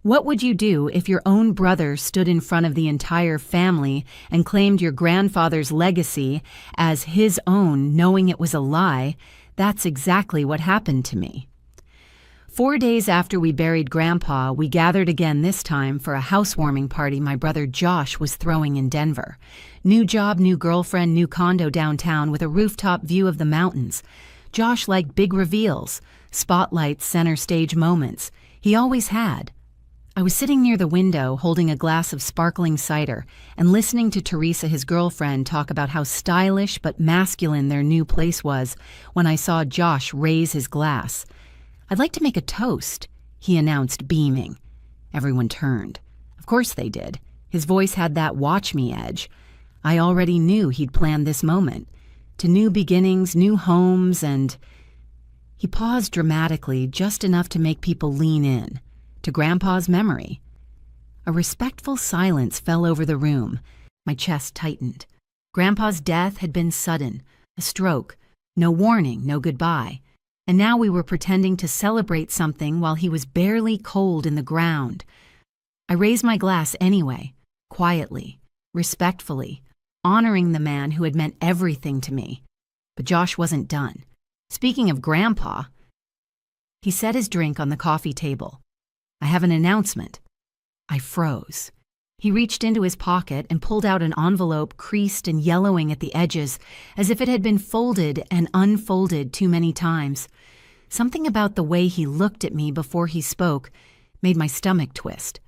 What would you do if your own brother stood in front of the entire family and claimed your grandfather's legacy as his own, knowing it was a lie? That's exactly what happened to me. 4 days after we buried Grandpa, we gathered again, this time for a housewarming party my brother Josh was throwing in Denver. New job, new girlfriend, new condo downtown with a rooftop view of the mountains. Josh liked big reveals, spotlights, center stage moments. He always had. I was sitting near the window holding a glass of sparkling cider and listening to Teresa, his girlfriend, talk about how stylish but masculine their new place was when I saw Josh raise his glass. "I'd like to make a toast," he announced, beaming. Everyone turned. Of course they did. His voice had that watch me edge. I already knew he'd planned this moment. To new beginnings, new homes, and... He paused dramatically, just enough to make people lean in. To Grandpa's memory. A respectful silence fell over the room. My chest tightened. Grandpa's death had been sudden. A stroke. No warning, no goodbye. And now we were pretending to celebrate something while he was barely cold in the ground. I raised my glass anyway, quietly, respectfully, honoring the man who had meant everything to me. But Josh wasn't done. Speaking of Grandpa, he set his drink on the coffee table. "I have an announcement." I froze. He reached into his pocket and pulled out an envelope creased and yellowing at the edges, as if it had been folded and unfolded too many times. Something about the way he looked at me before he spoke made my stomach twist.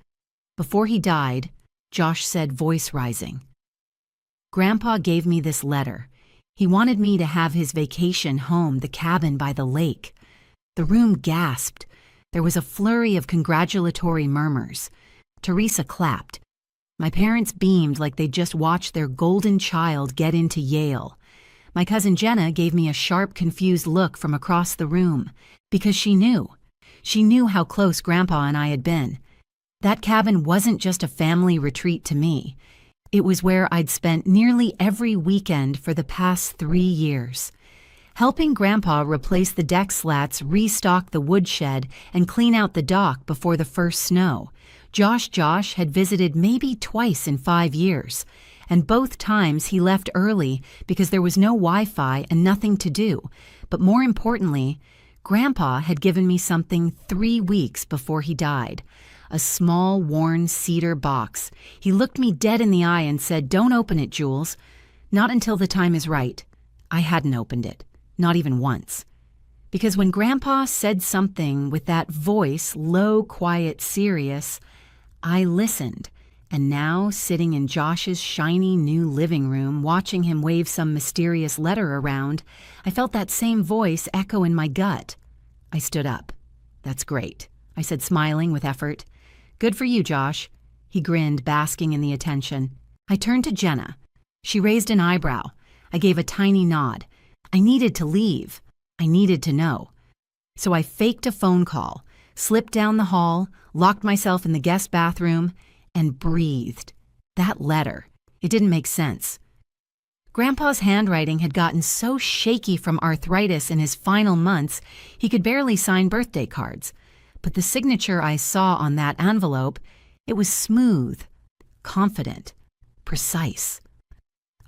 "Before he died," Josh said, voice rising, "Grandpa gave me this letter. He wanted me to have his vacation home, the cabin by the lake." The room gasped. There was a flurry of congratulatory murmurs. Teresa clapped. My parents beamed like they'd just watched their golden child get into Yale. My cousin Jenna gave me a sharp, confused look from across the room, because she knew. She knew how close Grandpa and I had been. That cabin wasn't just a family retreat to me. It was where I'd spent nearly every weekend for the past 3 years. Helping Grandpa replace the deck slats, restock the woodshed, and clean out the dock before the first snow. Josh had visited maybe twice in 5 years, and both times he left early because there was no Wi-Fi and nothing to do. But more importantly, Grandpa had given me something 3 weeks before he died. A small, worn cedar box. He looked me dead in the eye and said, "Don't open it, Jules. Not until the time is right." I hadn't opened it. Not even once. Because when Grandpa said something with that voice, low, quiet, serious, I listened. And now, sitting in Josh's shiny new living room, watching him wave some mysterious letter around, I felt that same voice echo in my gut. I stood up. "That's great," I said, smiling with effort. "Good for you, Josh." He grinned, basking in the attention. I turned to Jenna. She raised an eyebrow. I gave a tiny nod. I needed to leave. I needed to know. So I faked a phone call, slipped down the hall, locked myself in the guest bathroom, and breathed. That letter. It didn't make sense. Grandpa's handwriting had gotten so shaky from arthritis in his final months, he could barely sign birthday cards. But the signature I saw on that envelope, it was smooth, confident, precise.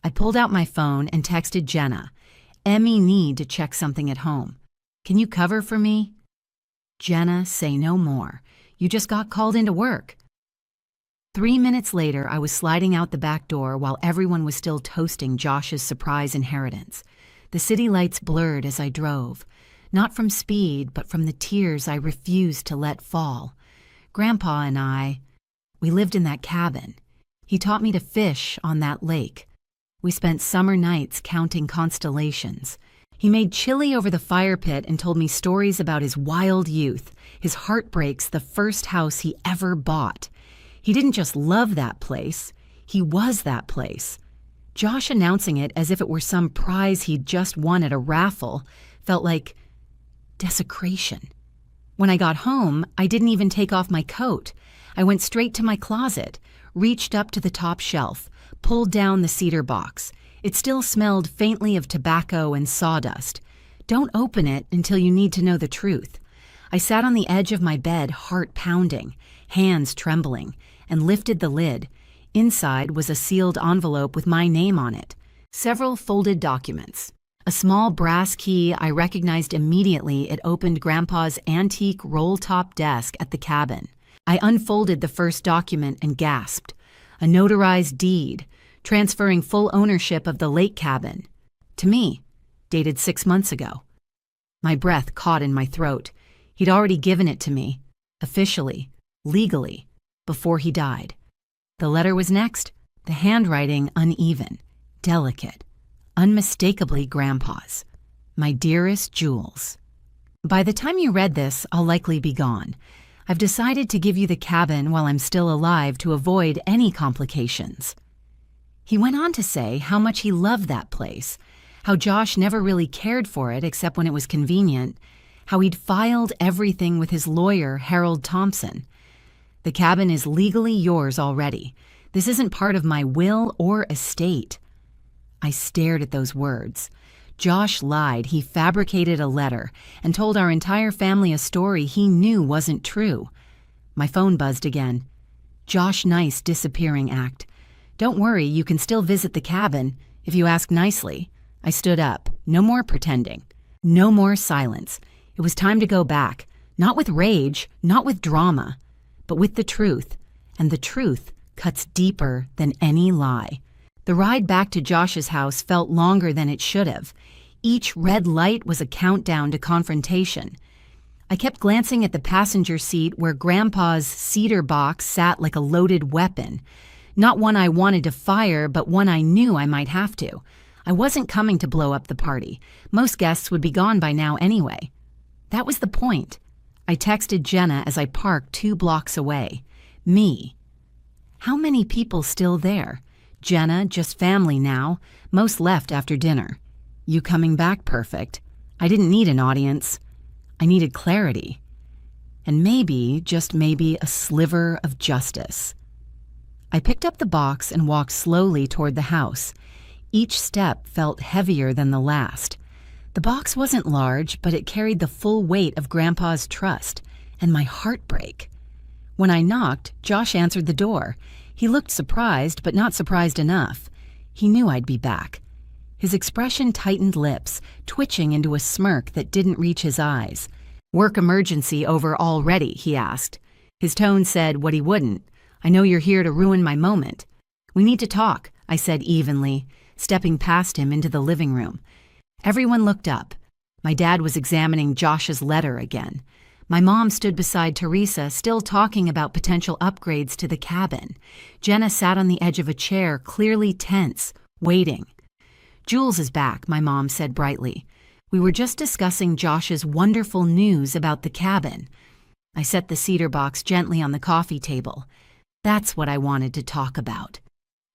I pulled out my phone and texted Jenna. "Emmy need to check something at home. Can you cover for me?" "Jenna, say no more. You just got called into work." 3 minutes later, I was sliding out the back door while everyone was still toasting Josh's surprise inheritance. The city lights blurred as I drove, not from speed, but from the tears I refused to let fall. Grandpa and we lived in that cabin. He taught me to fish on that lake. We spent summer nights counting constellations. He made chili over the fire pit and told me stories about his wild youth, his heartbreaks, the first house he ever bought. He didn't just love that place, he was that place. Josh announcing it as if it were some prize he'd just won at a raffle felt like desecration. When I got home, I didn't even take off my coat. I went straight to my closet, reached up to the top shelf, pulled down the cedar box. It still smelled faintly of tobacco and sawdust. Don't open it until you need to know the truth. I sat on the edge of my bed, heart pounding, hands trembling, and lifted the lid. Inside was a sealed envelope with my name on it, several folded documents. A small brass key I recognized immediately. It opened Grandpa's antique roll-top desk at the cabin. I unfolded the first document and gasped. A notarized deed, transferring full ownership of the lake cabin. To me, dated 6 months ago. My breath caught in my throat. He'd already given it to me, officially, legally, before he died. The letter was next, the handwriting uneven, delicate, unmistakably Grandpa's. My dearest Jules. By the time you read this, I'll likely be gone. I've decided to give you the cabin while I'm still alive to avoid any complications. He went on to say how much he loved that place, how Josh never really cared for it except when it was convenient, how he'd filed everything with his lawyer, Harold Thompson. The cabin is legally yours already. This isn't part of my will or estate. I stared at those words. Josh lied. He fabricated a letter and told our entire family a story he knew wasn't true. My phone buzzed again. Josh Nice disappearing act. Don't worry, you can still visit the cabin if you ask nicely. I stood up. No more pretending. No more silence. It was time to go back. Not with rage, not with drama, but with the truth. And the truth cuts deeper than any lie. The ride back to Josh's house felt longer than it should have. Each red light was a countdown to confrontation. I kept glancing at the passenger seat where Grandpa's cedar box sat like a loaded weapon. Not one I wanted to fire, but one I knew I might have to. I wasn't coming to blow up the party. Most guests would be gone by now anyway. That was the point. I texted Jenna as I parked 2 blocks away. Me. How many people still there? Jenna, just family now. Most left after dinner. You coming back? Perfect. I didn't need an audience. I needed clarity. And maybe, just maybe, a sliver of justice. I picked up the box and walked slowly toward the house. Each step felt heavier than the last. The box wasn't large, but it carried the full weight of Grandpa's trust and my heartbreak. When I knocked, Josh answered the door. He looked surprised, but not surprised enough. He knew I'd be back. His expression tightened lips, twitching into a smirk that didn't reach his eyes. "Work emergency over already?" he asked. His tone said what he wouldn't. "I know you're here to ruin my moment." "We need to talk," I said evenly, stepping past him into the living room. Everyone looked up. My dad was examining Josh's letter again. My mom stood beside Teresa, still talking about potential upgrades to the cabin. Jenna sat on the edge of a chair, clearly tense, waiting. "Jules is back," my mom said brightly. "We were just discussing Josh's wonderful news about the cabin." I set the cedar box gently on the coffee table. That's what I wanted to talk about.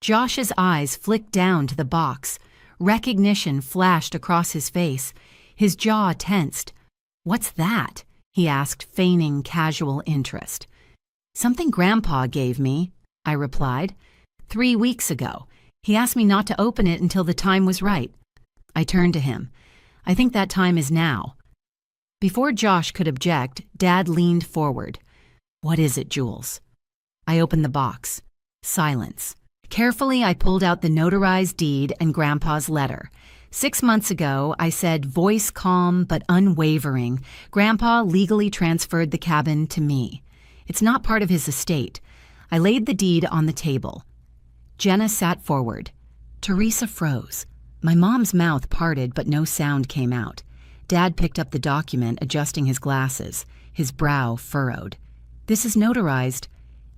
Josh's eyes flicked down to the box. Recognition flashed across his face. His jaw tensed. "What's that?" he asked, feigning casual interest. "Something Grandpa gave me," I replied. 3 weeks ago. He asked me not to open it until the time was right. I turned to him. "I think that time is now." Before Josh could object, Dad leaned forward. "What is it, Jules?" I opened the box. Silence. Carefully, I pulled out the notarized deed and Grandpa's letter. 6 months ago, I said, voice calm but unwavering, Grandpa legally transferred the cabin to me. It's not part of his estate. I laid the deed on the table. Jenna sat forward. Teresa froze. My mom's mouth parted, but no sound came out. Dad picked up the document, adjusting his glasses. His brow furrowed. "This is notarized.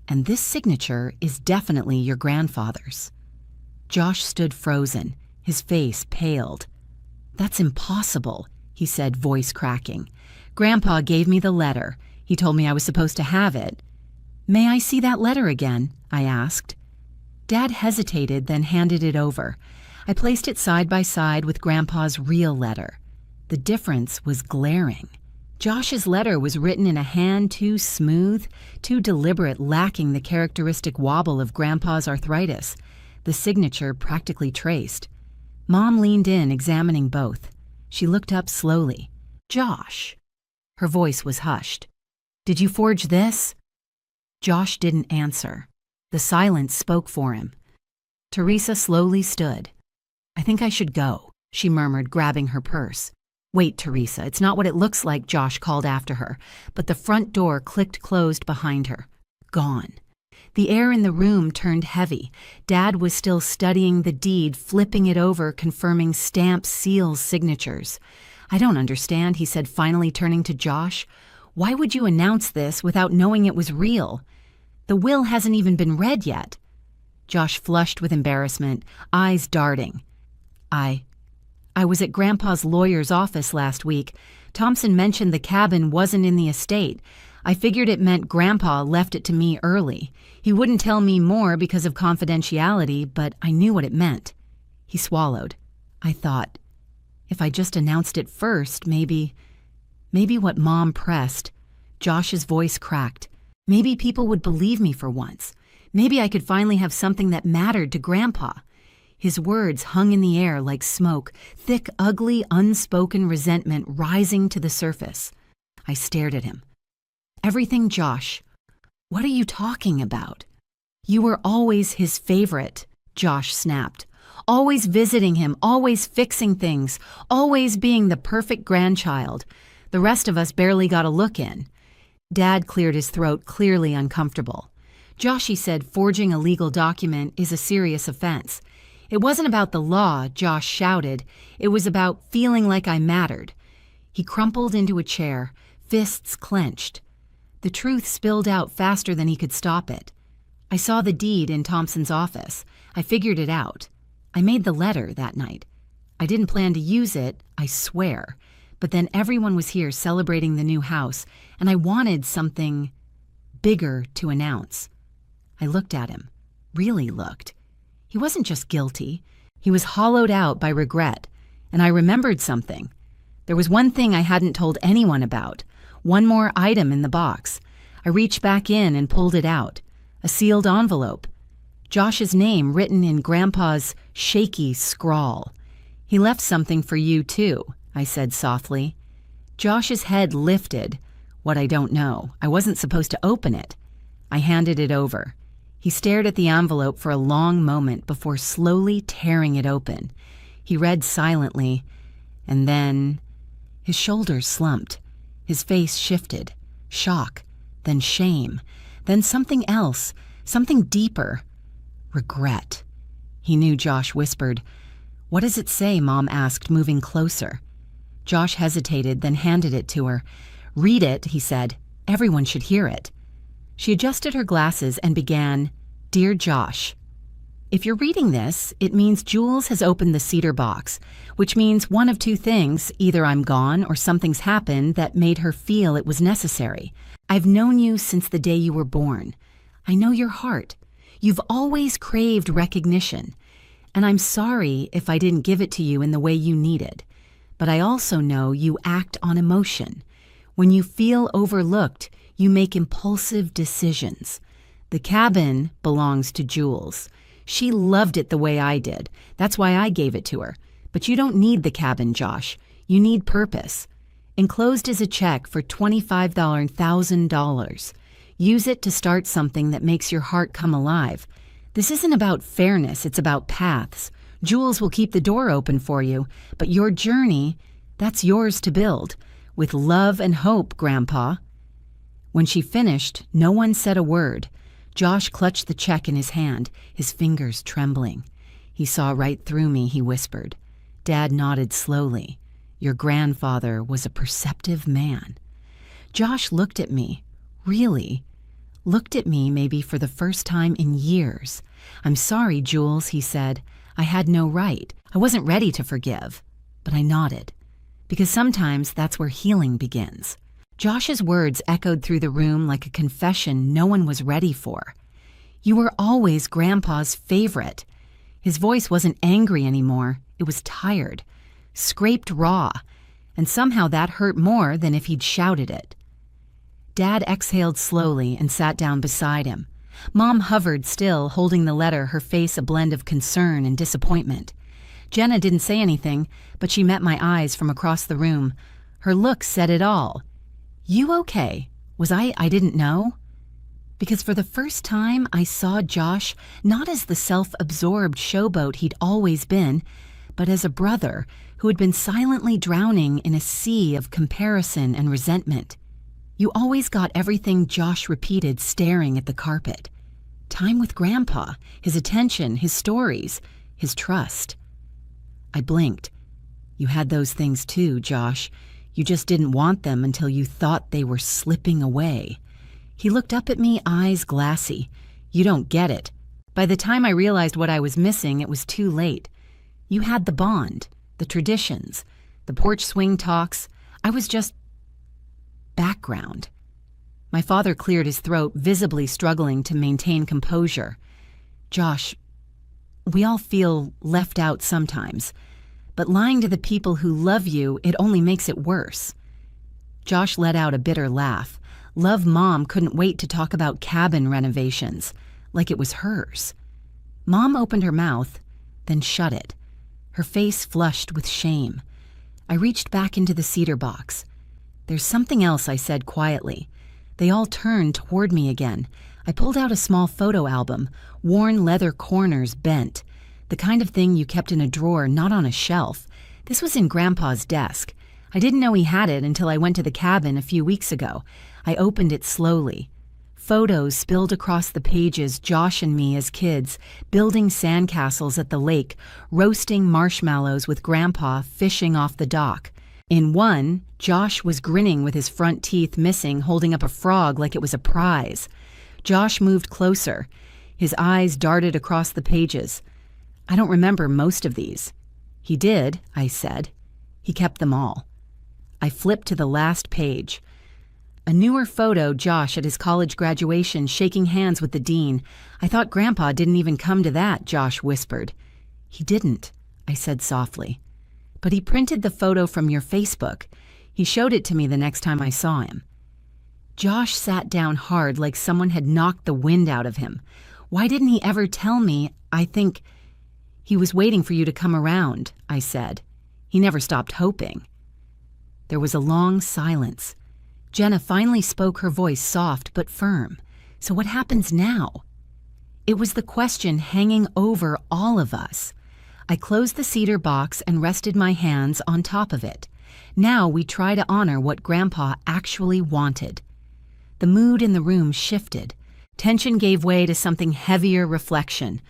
And this signature is definitely your grandfather's." Josh stood frozen. His face paled. "That's impossible," he said, voice cracking. "Grandpa gave me the letter. He told me I was supposed to have it." "May I see that letter again?" I asked. Dad hesitated, then handed it over. I placed it side by side with Grandpa's real letter. The difference was glaring. Josh's letter was written in a hand too smooth, too deliberate, lacking the characteristic wobble of Grandpa's arthritis. The signature practically traced. Mom leaned in, examining both. She looked up slowly. "Josh." Her voice was hushed. "Did you forge this?" Josh didn't answer. The silence spoke for him. Teresa slowly stood. "I think I should go," she murmured, grabbing her purse. "Wait, Teresa, it's not what it looks like," Josh called after her, but the front door clicked closed behind her. Gone. The air in the room turned heavy. Dad was still studying the deed, flipping it over, confirming stamps, seals, signatures. "I don't understand," he said, finally turning to Josh. "Why would you announce this without knowing it was real? The will hasn't even been read yet." Josh flushed with embarrassment, eyes darting. I was at Grandpa's lawyer's office last week. Thompson mentioned the cabin wasn't in the estate. I figured it meant Grandpa left it to me early. He wouldn't tell me more because of confidentiality, but I knew what it meant." He swallowed. "I thought, if I just announced it first, maybe what Mom pressed." Josh's voice cracked. "Maybe people would believe me for once. Maybe I could finally have something that mattered to Grandpa." His words hung in the air like smoke, thick, ugly, unspoken resentment rising to the surface. I stared at him. "Everything, Josh. What are you talking about?" "You were always his favorite," Josh snapped. "Always visiting him, always fixing things, always being the perfect grandchild. The rest of us barely got a look in." Dad cleared his throat, clearly uncomfortable. "Josh," he said, "forging a legal document is a serious offense." "It wasn't about the law," Josh shouted. "It was about feeling like I mattered." He crumpled into a chair, fists clenched. The truth spilled out faster than he could stop it. "I saw the deed in Thompson's office. I figured it out. I made the letter that night. I didn't plan to use it, I swear. But then everyone was here celebrating the new house, and I wanted something bigger to announce." I looked at him, really looked. He wasn't just guilty. He was hollowed out by regret. And I remembered something. There was one thing I hadn't told anyone about. One more item in the box. I reached back in and pulled it out. A sealed envelope. Josh's name written in Grandpa's shaky scrawl. "He left something for you, too," I said softly. Josh's head lifted. "What I don't know. I wasn't supposed to open it." I handed it over. He stared at the envelope for a long moment before slowly tearing it open. He read silently, and then his shoulders slumped. His face shifted. Shock, then shame, then something else, something deeper. Regret. He knew Josh whispered. "What does it say?" Mom asked, moving closer. Josh hesitated, then handed it to her. "Read it," he said. "Everyone should hear it." She adjusted her glasses and began, "Dear Josh, if you're reading this, it means Jules has opened the cedar box, which means one of two things. Either I'm gone or something's happened that made her feel it was necessary. I've known you since the day you were born. I know your heart. You've always craved recognition. And I'm sorry if I didn't give it to you in the way you needed. But I also know you act on emotion. When you feel overlooked, you make impulsive decisions. The cabin belongs to Jules. She loved it the way I did. That's why I gave it to her. But you don't need the cabin, Josh. You need purpose. Enclosed is a check for $25,000. Use it to start something that makes your heart come alive. This isn't about fairness, it's about paths. Jules will keep the door open for you, but your journey, that's yours to build. With love and hope, Grandpa." When she finished, no one said a word. Josh clutched the check in his hand, his fingers trembling. "He saw right through me," he whispered. Dad nodded slowly. "Your grandfather was a perceptive man." Josh looked at me. Really? Looked at me maybe for the first time in years. "I'm sorry, Jules," he said. "I had no right. I wasn't ready to forgive." But I nodded. Because sometimes that's where healing begins. Josh's words echoed through the room like a confession no one was ready for. "You were always Grandpa's favorite." His voice wasn't angry anymore. It was tired, scraped raw, and somehow that hurt more than if he'd shouted it. Dad exhaled slowly and sat down beside him. Mom hovered still, holding the letter, her face a blend of concern and disappointment. Jenna didn't say anything, but she met my eyes from across the room. Her look said it all. "You okay? Was I didn't know?" Because for the first time, I saw Josh not as the self-absorbed showboat he'd always been, but as a brother who had been silently drowning in a sea of comparison and resentment. You always got everything, Josh repeated, staring at the carpet. Time with Grandpa, his attention, his stories, his trust. I blinked. You had those things too, Josh. You just didn't want them until you thought they were slipping away. He looked up at me, eyes glassy. You don't get it. By the time I realized what I was missing, it was too late. You had the bond, the traditions, the porch swing talks. I was just background. My father cleared his throat, visibly struggling to maintain composure. Josh, we all feel left out sometimes, but lying to the people who love you, it only makes it worse. Josh let out a bitter laugh. Love Mom couldn't wait to talk about cabin renovations, like it was hers. Mom opened her mouth, then shut it. Her face flushed with shame. I reached back into the cedar box. There's something else, I said quietly. They all turned toward me again. I pulled out a small photo album, worn leather corners bent. The kind of thing you kept in a drawer, not on a shelf. This was in Grandpa's desk. I didn't know he had it until I went to the cabin a few weeks ago. I opened it slowly. Photos spilled across the pages, Josh and me as kids, building sandcastles at the lake, roasting marshmallows with Grandpa fishing off the dock. In one, Josh was grinning with his front teeth missing, holding up a frog like it was a prize. Josh moved closer. His eyes darted across the pages. I don't remember most of these. He did, I said. He kept them all. I flipped to the last page. A newer photo, Josh at his college graduation, shaking hands with the dean. I thought Grandpa didn't even come to that, Josh whispered. He didn't, I said softly. But he printed the photo from your Facebook. He showed it to me the next time I saw him. Josh sat down hard like someone had knocked the wind out of him. Why didn't he ever tell me? I think he was waiting for you to come around, I said. He never stopped hoping. There was a long silence. Jenna finally spoke, her voice soft but firm. So what happens now? It was the question hanging over all of us. I closed the cedar box and rested my hands on top of it. Now we try to honor what Grandpa actually wanted. The mood in the room shifted. Tension gave way to something heavier, reflection.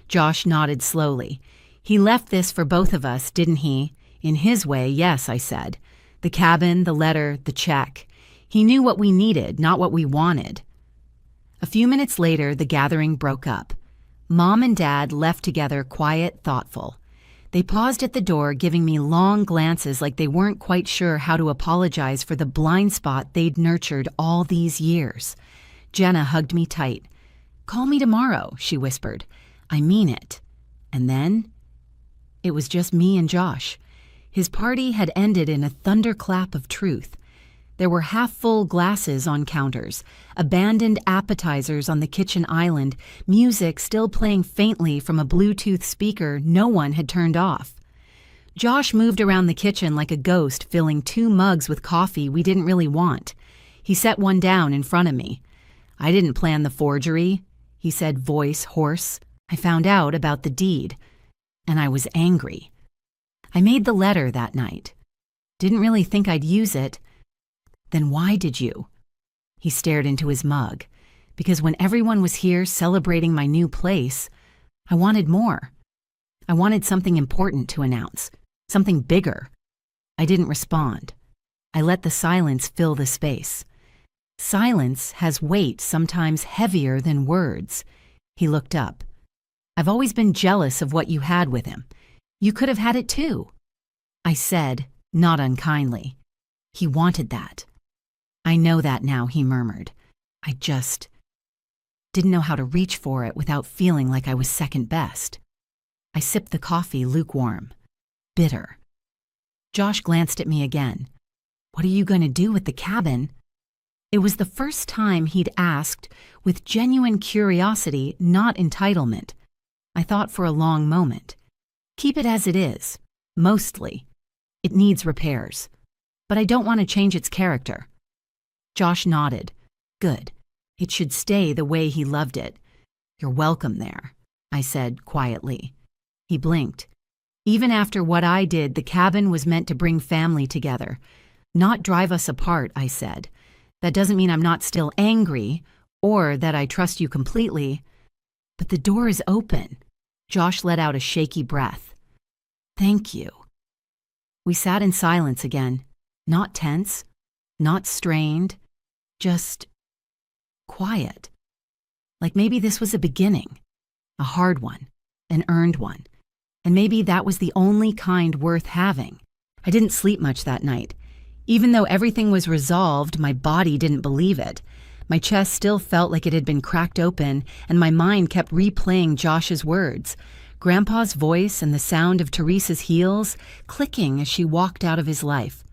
Josh nodded slowly. He left this for both of us, didn't he? In his way, yes, I said. The cabin, the letter, the check. He knew what we needed, not what we wanted. A few minutes later, the gathering broke up. Mom and Dad left together, quiet, thoughtful. They paused at the door, giving me long glances like they weren't quite sure how to apologize for the blind spot they'd nurtured all these years. Jenna hugged me tight. "Call me tomorrow," she whispered. "I mean it." And then, it was just me and Josh. His party had ended in a thunderclap of truth. There were half-full glasses on counters, abandoned appetizers on the kitchen island, music still playing faintly from a Bluetooth speaker no one had turned off. Josh moved around the kitchen like a ghost, filling 2 mugs with coffee we didn't really want. He set one down in front of me. "I didn't plan the forgery," he said, voice hoarse. "I found out about the deed, and I was angry. I made the letter that night. Didn't really think I'd use it. Then why did you?" He stared into his mug. "Because when everyone was here celebrating my new place, I wanted more. I wanted something important to announce, something bigger." I didn't respond. I let the silence fill the space. Silence has weight, sometimes heavier than words. He looked up. "I've always been jealous of what you had with him. You could have had it too." I said, not unkindly. "He wanted that." "I know that now," he murmured. "I just didn't know how to reach for it without feeling like I was second best." I sipped the coffee lukewarm, bitter. Josh glanced at me again. "What are you going to do with the cabin?" It was the first time he'd asked with genuine curiosity, not entitlement. I thought for a long moment. "Keep it as it is, mostly. It needs repairs. But I don't want to change its character." Josh nodded. "Good. It should stay the way he loved it. You're welcome there, I said quietly. He blinked. Even after what I did, the cabin was meant to bring family together, not drive us apart, I said. That doesn't mean I'm not still angry or that I trust you completely. But the door is open. Josh let out a shaky breath. Thank you. We sat in silence again, not tense, not strained, just quiet. Like maybe this was a beginning, a hard one, an earned one, and maybe that was the only kind worth having. I didn't sleep much that night. Even though everything was resolved, my body didn't believe it. My chest still felt like it had been cracked open, and my mind kept replaying Josh's words, Grandpa's voice and the sound of Teresa's heels clicking as she walked out of his life.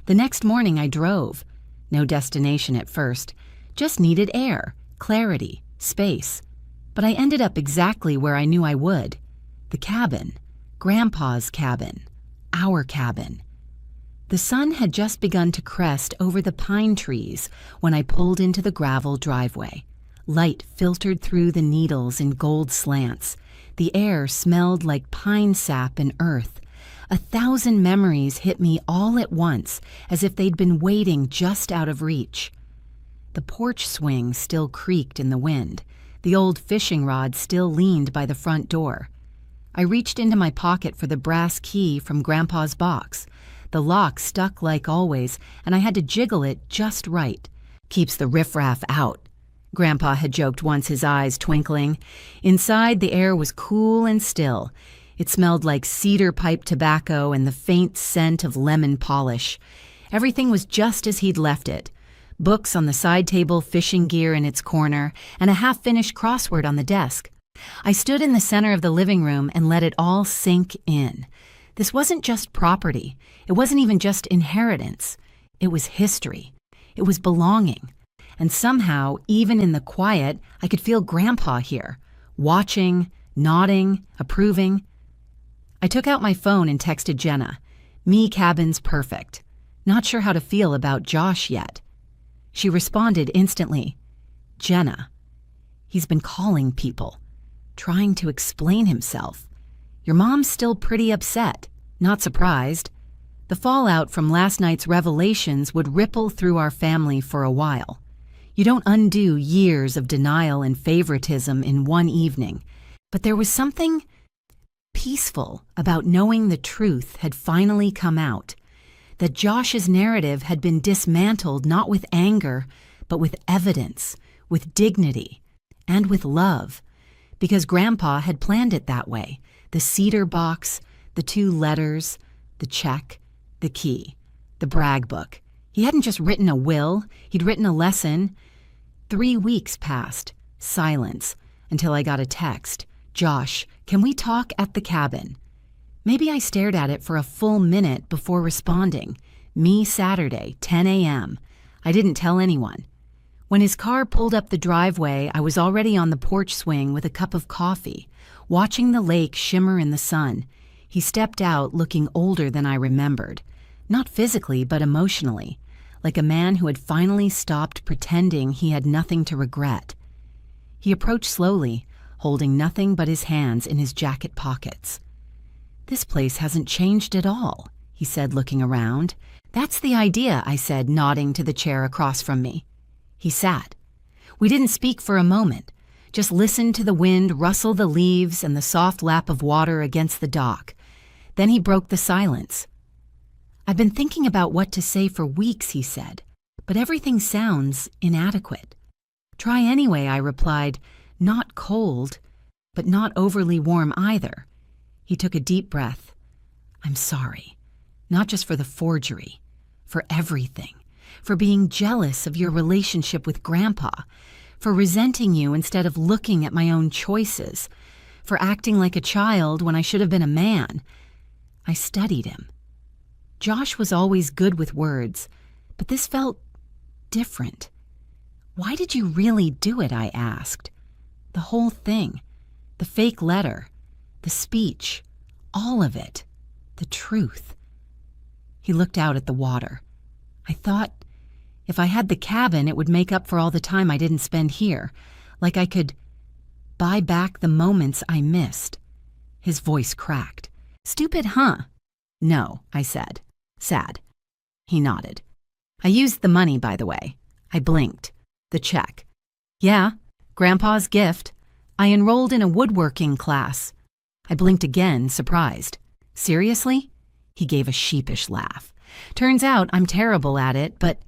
The next morning I drove. No destination at first. Just needed air, clarity, space. But I ended up exactly where I knew I would. The cabin. Grandpa's cabin. Our cabin. The sun had just begun to crest over the pine trees when I pulled into the gravel driveway. Light filtered through the needles in gold slants. The air smelled like pine sap and earth. 1,000 memories hit me all at once, as if they'd been waiting just out of reach. The porch swing still creaked in the wind. The old fishing rod still leaned by the front door. I reached into my pocket for the brass key from Grandpa's box. The lock stuck like always, and I had to jiggle it just right. Keeps the riffraff out, Grandpa had joked once, his eyes twinkling. Inside, the air was cool and still. It smelled like cedar pipe tobacco and the faint scent of lemon polish. Everything was just as he'd left it. Books on the side table, fishing gear in its corner, and a half-finished crossword on the desk. I stood in the center of the living room and let it all sink in. This wasn't just property. It wasn't even just inheritance. It was history. It was belonging. And somehow, even in the quiet, I could feel Grandpa here, watching, nodding, approving. I took out my phone and texted Jenna. Me cabin's perfect. Not sure how to feel about Josh yet. She responded instantly. Jenna. He's been calling people, trying to explain himself. Your mom's still pretty upset. Not surprised. The fallout from last night's revelations would ripple through our family for a while. You don't undo years of denial and favoritism in one evening. But there was something peaceful about knowing the truth had finally come out. That Josh's narrative had been dismantled not with anger, but with evidence, with dignity, and with love. Because Grandpa had planned it that way. The cedar box, the 2 letters, the check, the key, the brag book. He hadn't just written a will, he'd written a lesson. 3 weeks passed, silence, until I got a text. Josh, can we talk at the cabin? Maybe I stared at it for a full minute before responding. Me Saturday, 10 a.m. I didn't tell anyone. When his car pulled up the driveway, I was already on the porch swing with a cup of coffee, watching the lake shimmer in the sun. He stepped out looking older than I remembered. Not physically, but emotionally. Like a man who had finally stopped pretending he had nothing to regret. He approached slowly, holding nothing but his hands in his jacket pockets. This place hasn't changed at all, he said, looking around. That's the idea, I said, nodding to the chair across from me. He sat. We didn't speak for a moment, just listened to the wind rustle the leaves and the soft lap of water against the dock. Then he broke the silence. I've been thinking about what to say for weeks, he said, but everything sounds inadequate. Try anyway, I replied, not cold, but not overly warm either. He took a deep breath. I'm sorry, not just for the forgery, for everything, for being jealous of your relationship with Grandpa, for resenting you instead of looking at my own choices, for acting like a child when I should have been a man. I studied him. Josh was always good with words, but this felt different. Why did you really do it, I asked. The whole thing, the fake letter, the speech, all of it, the truth. He looked out at the water. I thought, If I had the cabin, it would make up for all the time I didn't spend here. Like I could buy back the moments I missed. His voice cracked. Stupid, huh? No, I said. Sad. He nodded. I used the money, by the way. I blinked. The check. Yeah, Grandpa's gift. I enrolled in a woodworking class. I blinked again, surprised. Seriously? He gave a sheepish laugh. Turns out I'm terrible at it, but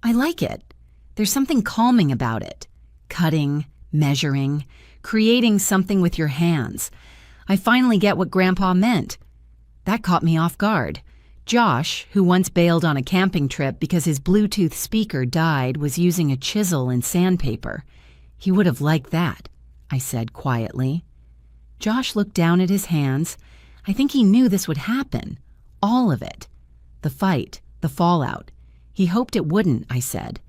I like it. There's something calming about it. Cutting, measuring, creating something with your hands. I finally get what Grandpa meant. That caught me off guard. Josh, who once bailed on a camping trip because his Bluetooth speaker died, was using a chisel and sandpaper. He would have liked that, I said quietly. Josh looked down at his hands. I think he knew this would happen. All of it. The fight, the fallout. He hoped it wouldn't, I said.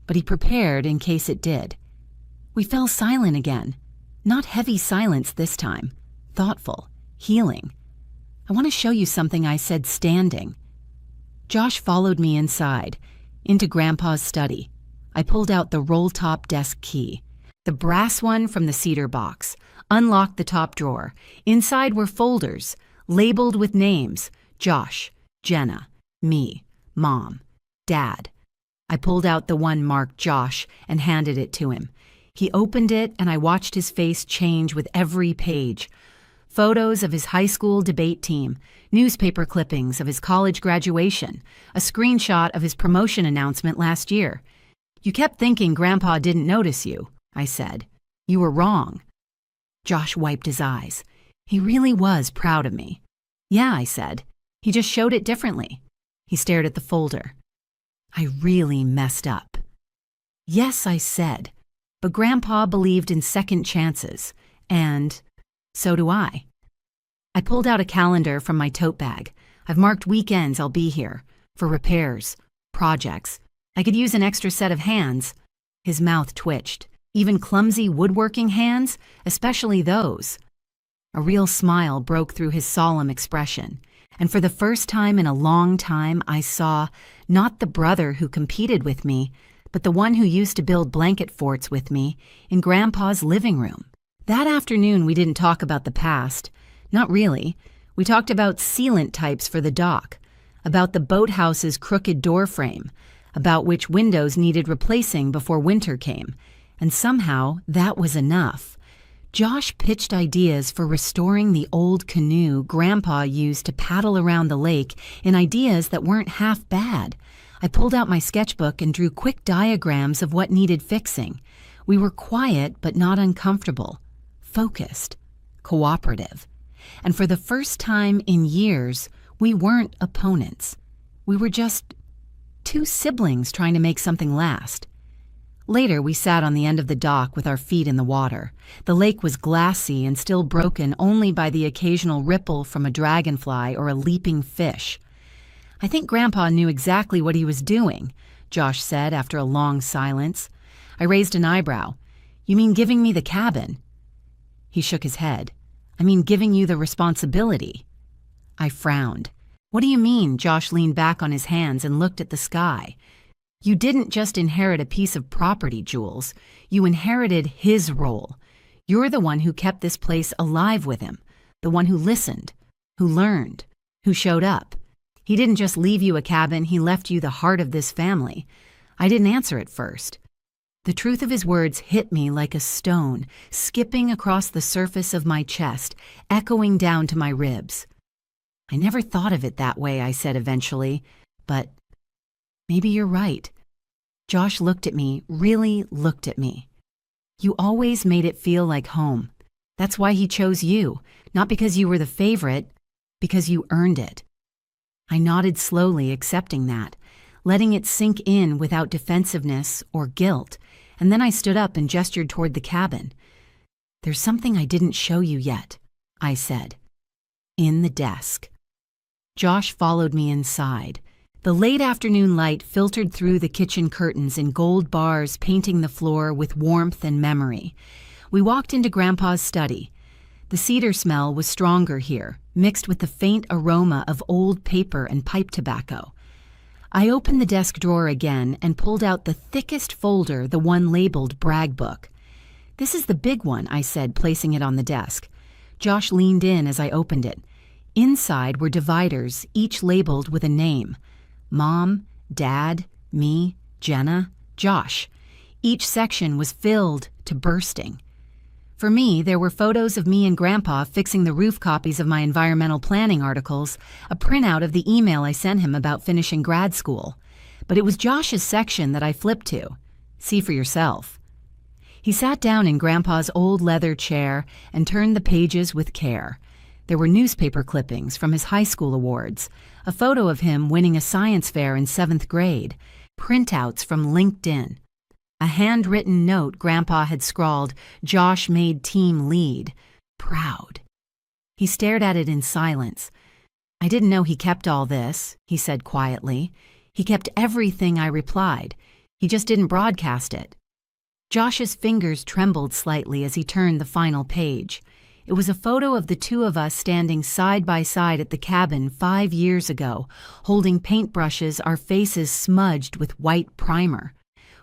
But he prepared in case it did. We fell silent again. Not heavy silence this time. Thoughtful. Healing. I want to show you something, I said, standing. Josh followed me inside, into Grandpa's study. I pulled out the roll-top desk key, the brass one from the cedar box, unlocked the top drawer. Inside were folders, labeled with names: Josh, Jenna, me, Mom, Dad. I pulled out the one marked Josh and handed it to him. He opened it, and I watched his face change with every page. Photos of his high school debate team, newspaper clippings of his college graduation, a screenshot of his promotion announcement last year. You kept thinking Grandpa didn't notice you, I said. You were wrong. Josh wiped his eyes. He really was proud of me. Yeah, I said. He just showed it differently. He stared at the folder. I really messed up. Yes, I said. But Grandpa believed in second chances, and so do I. I pulled out a calendar from my tote bag. I've marked weekends I'll be here, for repairs, projects. I could use an extra set of hands. His mouth twitched. Even clumsy woodworking hands, especially those. A real smile broke through his solemn expression, and for the first time in a long time I saw not the brother who competed with me, but the one who used to build blanket forts with me in Grandpa's living room. That afternoon we didn't talk about the past. Not really. We talked about sealant types for the dock, about the boathouse's crooked door frame, about which windows needed replacing before winter came, and somehow that was enough. Josh pitched ideas for restoring the old canoe Grandpa used to paddle around the lake, in ideas that weren't half bad. I pulled out my sketchbook and drew quick diagrams of what needed fixing. We were quiet but not uncomfortable, focused, cooperative. And for the first time in years, we weren't opponents. We were just two siblings trying to make something last. Later, we sat on the end of the dock with our feet in the water. The lake was glassy and still broken only by the occasional ripple from a dragonfly or a leaping fish. I think Grandpa knew exactly what he was doing, Josh said after a long silence. I raised an eyebrow. You mean giving me the cabin? He shook his head. I mean giving you the responsibility. I frowned. What do you mean? Josh leaned back on his hands and looked at the sky. You didn't just inherit a piece of property, Jules. You inherited his role. You're the one who kept this place alive with him, the one who listened, who learned, who showed up. He didn't just leave you a cabin, he left you the heart of this family. I didn't answer at first. The truth of his words hit me like a stone, skipping across the surface of my chest, echoing down to my ribs. I never thought of it that way, I said eventually, but maybe you're right. Josh looked at me, really looked at me. You always made it feel like home. That's why he chose you, not because you were the favorite, because you earned it. I nodded slowly, accepting that, letting it sink in without defensiveness or guilt, and then I stood up and gestured toward the cabin. There's something I didn't show you yet, I said. In the desk. Josh followed me inside. The late afternoon light filtered through the kitchen curtains in gold bars, painting the floor with warmth and memory. We walked into Grandpa's study. The cedar smell was stronger here, mixed with the faint aroma of old paper and pipe tobacco. I opened the desk drawer again and pulled out the thickest folder, the one labeled Brag Book. "This is the big one," I said, placing it on the desk. Josh leaned in as I opened it. Inside were dividers, each labeled with a name. Mom, Dad, me, Jenna, Josh. Each section was filled to bursting. For me, there were photos of me and Grandpa fixing the roof copies of my environmental planning articles, a printout of the email I sent him about finishing grad school. But it was Josh's section that I flipped to. See for yourself. He sat down in Grandpa's old leather chair and turned the pages with care. There were newspaper clippings from his high school awards, a photo of him winning a science fair in 7th grade, printouts from LinkedIn. A handwritten note Grandpa had scrawled, "Josh made team lead. Proud." He stared at it in silence. "I didn't know he kept all this," he said quietly. "He kept everything I replied. He just didn't broadcast it." Josh's fingers trembled slightly as he turned the final page. It was a photo of the two of us standing side by side at the cabin 5 years ago, holding paintbrushes, our faces smudged with white primer.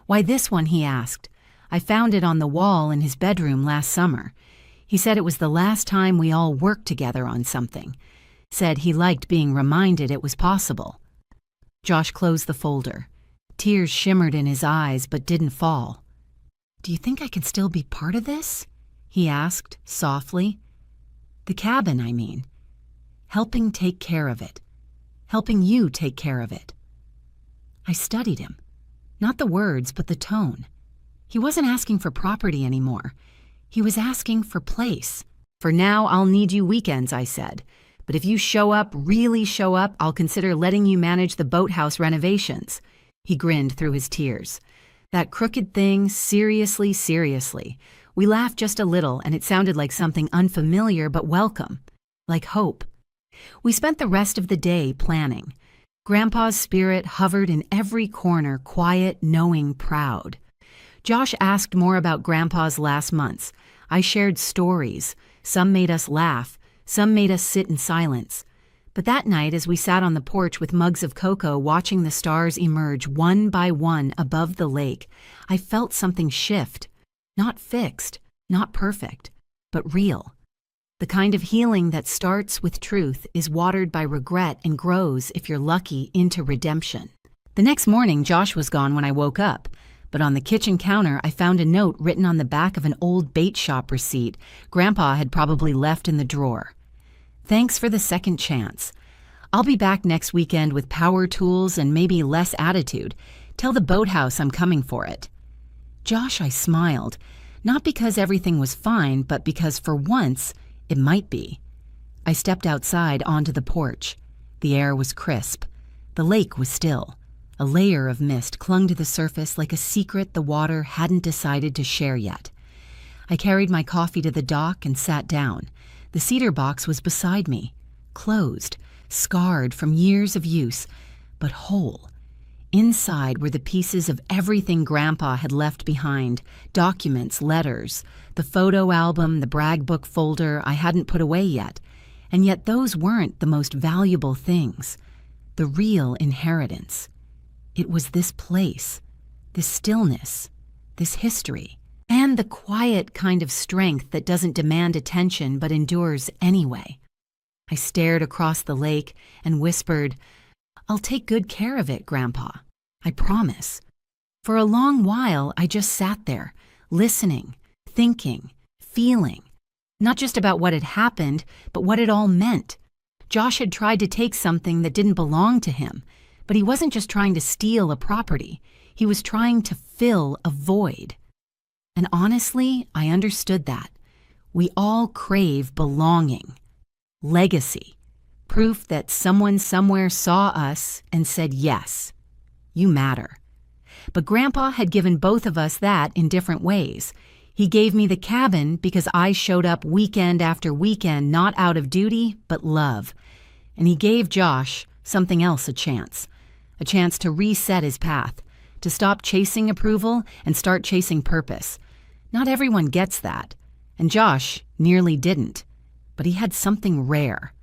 "Why this one?" he asked. "I found it on the wall in his bedroom last summer." He said it was the last time we all worked together on something. Said he liked being reminded it was possible. Josh closed the folder. Tears shimmered in his eyes but didn't fall. "Do you think I can still be part of this?" he asked softly. "The cabin, I mean. Helping take care of it. Helping you take care of it." I studied him. Not the words, but the tone. He wasn't asking for property anymore. He was asking for place. "For now, I'll need you weekends," I said. "But if you show up, really show up, I'll consider letting you manage the boathouse renovations." He grinned through his tears. "That crooked thing, seriously, seriously." We laughed just a little, and it sounded like something unfamiliar but welcome, like hope. We spent the rest of the day planning. Grandpa's spirit hovered in every corner, quiet, knowing, proud. Josh asked more about Grandpa's last months. I shared stories. Some made us laugh. Some made us sit in silence. But that night, as we sat on the porch with mugs of cocoa watching the stars emerge one by one above the lake, I felt something shift. Not fixed, not perfect, but real. The kind of healing that starts with truth, is watered by regret, and grows, if you're lucky, into redemption. The next morning, Josh was gone when I woke up, but on the kitchen counter, I found a note written on the back of an old bait shop receipt Grandpa had probably left in the drawer. "Thanks for the second chance. I'll be back next weekend with power tools and maybe less attitude. Tell the boathouse I'm coming for it." "Josh," I smiled, not because everything was fine, but because for once, it might be. I stepped outside onto the porch. The air was crisp. The lake was still. A layer of mist clung to the surface like a secret the water hadn't decided to share yet. I carried my coffee to the dock and sat down. The cedar box was beside me, closed, scarred from years of use, but whole. Inside were the pieces of everything Grandpa had left behind, documents, letters, the photo album, the brag book folder I hadn't put away yet. And yet those weren't the most valuable things. The real inheritance. It was this place, this stillness, this history, and the quiet kind of strength that doesn't demand attention but endures anyway. I stared across the lake and whispered, "I'll take good care of it, Grandpa. I promise." For a long while, I just sat there, listening, thinking, feeling, not just about what had happened, but what it all meant. Josh had tried to take something that didn't belong to him, but he wasn't just trying to steal a property. He was trying to fill a void. And honestly, I understood that. We all crave belonging, legacy, proof that someone somewhere saw us and said, "Yes, you matter." But Grandpa had given both of us that in different ways. He gave me the cabin because I showed up weekend after weekend, not out of duty, but love. And he gave Josh something else a chance to reset his path, to stop chasing approval and start chasing purpose. Not everyone gets that, and Josh nearly didn't. But he had something rare,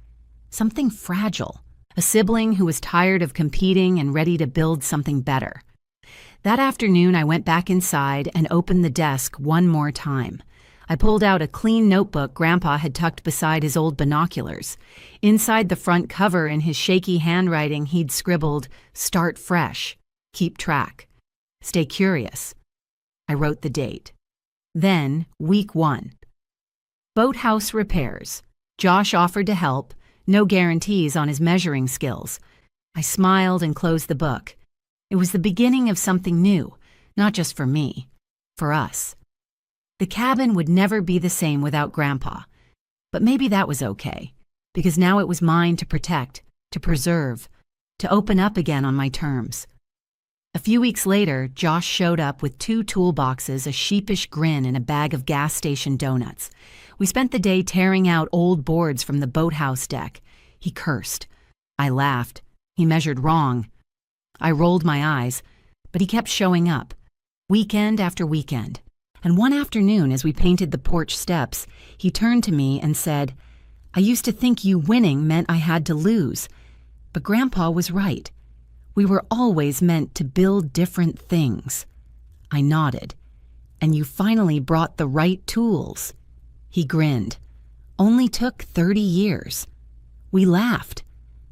something fragile, a sibling who was tired of competing and ready to build something better. That afternoon, I went back inside and opened the desk one more time. I pulled out a clean notebook Grandpa had tucked beside his old binoculars. Inside the front cover, in his shaky handwriting, he'd scribbled, "Start fresh. Keep track. Stay curious." I wrote the date. Then, week 1. Boathouse repairs. Josh offered to help. No guarantees on his measuring skills. I smiled and closed the book. It was the beginning of something new, not just for me, for us. The cabin would never be the same without Grandpa. But maybe that was okay, because now it was mine to protect, to preserve, to open up again on my terms. A few weeks later, Josh showed up with 2 toolboxes, a sheepish grin, and a bag of gas station donuts. We spent the day tearing out old boards from the boathouse deck. He cursed. I laughed. He measured wrong. I rolled my eyes, but he kept showing up, weekend after weekend. And one afternoon, as we painted the porch steps, he turned to me and said, "I used to think you winning meant I had to lose. But Grandpa was right. We were always meant to build different things." I nodded. "And you finally brought the right tools." He grinned. "Only took 30 years. We laughed.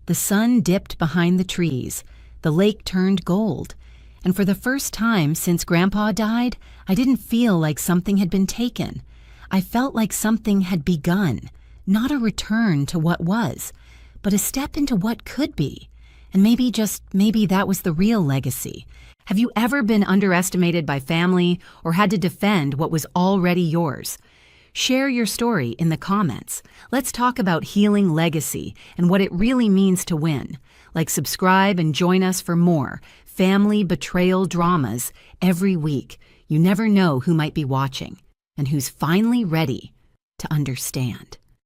The sun dipped behind the trees. The lake turned gold. And for the first time since Grandpa died, I didn't feel like something had been taken. I felt like something had begun, not a return to what was, but a step into what could be. And maybe, just maybe, that was the real legacy. Have you ever been underestimated by family or had to defend what was already yours? Share your story in the comments. Let's talk about healing legacy and what it really means to win. Subscribe and join us for more family betrayal dramas every week. You never know who might be watching and who's finally ready to understand.